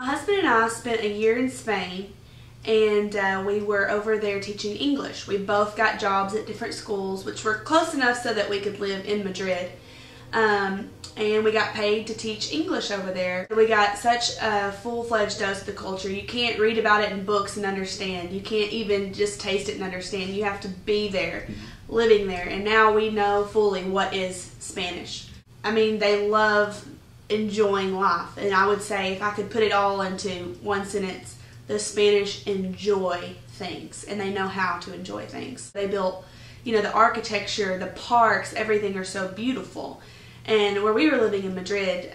My husband and I spent a year in Spain, and we were over there teaching English. We both got jobs at different schools, which were close enough so that we could live in Madrid. And we got paid to teach English over there. We got such a full-fledged dose of the culture. You can't read about it in books and understand. You can't even just taste it and understand. You have to be there, living there. And now we know fully what is Spanish. I mean, they love enjoying life. And I would say, if I could put it all into one sentence, the Spanish enjoy things, and they know how to enjoy things. They built, you know, the architecture, the parks, everything are so beautiful. And where we were living in Madrid,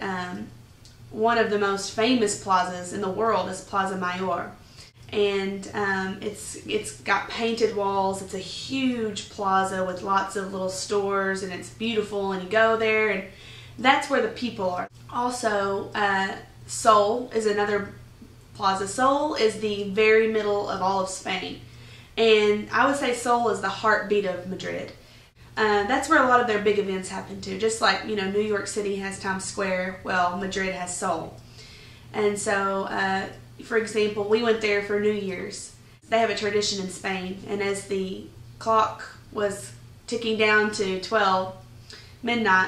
one of the most famous plazas in the world is Plaza Mayor. And it's got painted walls. It's a huge plaza with lots of little stores, and it's beautiful, and you go there, and that's where the people are. Also, Sol is another plaza. Sol is the very middle of all of Spain. And I would say Sol is the heartbeat of Madrid. That's where a lot of their big events happen too. Just like, you know, New York City has Times Square, well, Madrid has Sol. And so, for example, we went there for New Year's. They have a tradition in Spain, and as the clock was ticking down to 12 midnight,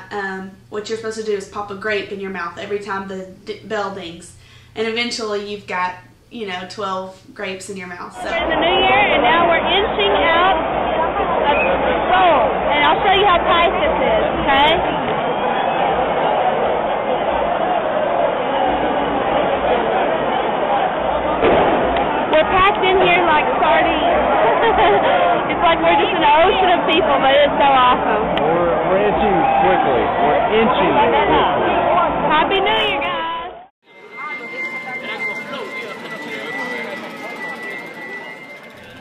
what you're supposed to do is pop a grape in your mouth every time the bell dings. And eventually you've got, you know, 12 grapes in your mouth. So. We're in the new year, and now we're inching out of Sol. And I'll show you how tight this is, okay? We're packed in here like sardines. It's like we're just an ocean of people, but it's so awesome. We're inching quickly. We're inching quickly. Happy New Year, guys.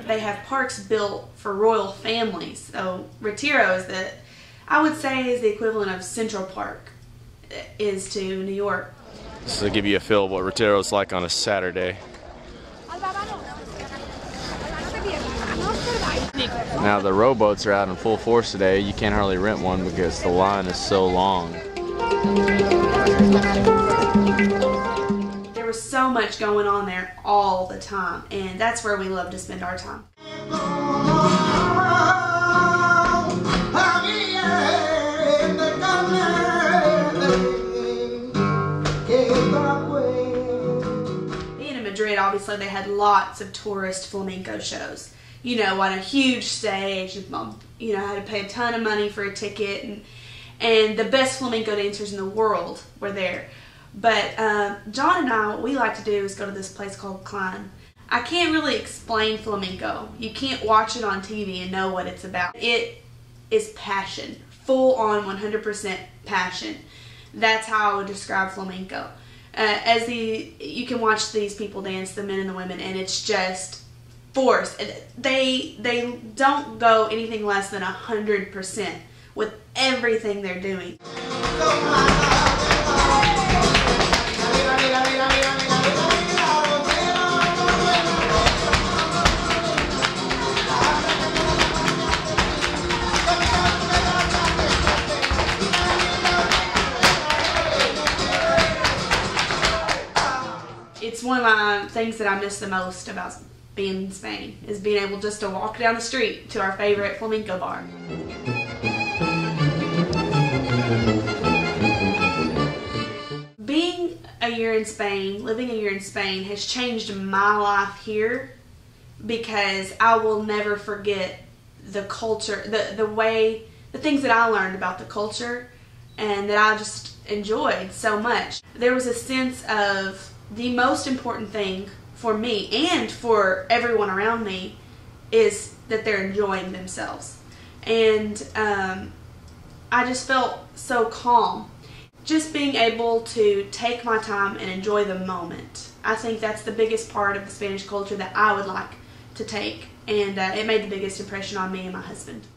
They have parks built for royal families. So Retiro is I would say is the equivalent of Central Park is to New York. This will give you a feel of what Retiro is like on a Saturday. Now the rowboats are out in full force today. You can't hardly rent one because the line is so long. There was so much going on there all the time, and that's where we love to spend our time. Being in Madrid, obviously they had lots of tourist flamenco shows. You know, on a huge stage, you know, had to pay a ton of money for a ticket, and the best flamenco dancers in the world were there. But John and I, what we like to do is go to this place called Klein. I can't really explain flamenco. You can't watch it on TV and know what it's about. It is passion, full on 100% passion. That's how I would describe flamenco. You can watch these people dance, the men and the women, and it's just force. They don't go anything less than 100% with everything they're doing. It's one of my things that I miss the most about being in Spain, is being able just to walk down the street to our favorite flamenco bar. Being a year in Spain, living a year in Spain, has changed my life here, because I will never forget the culture, the things that I learned about the culture, and that I just enjoyed so much. There was a sense of the most important thing for me and for everyone around me is that they're enjoying themselves. And I just felt so calm. Just being able to take my time and enjoy the moment. I think that's the biggest part of the Spanish culture that I would like to take, and it made the biggest impression on me and my husband.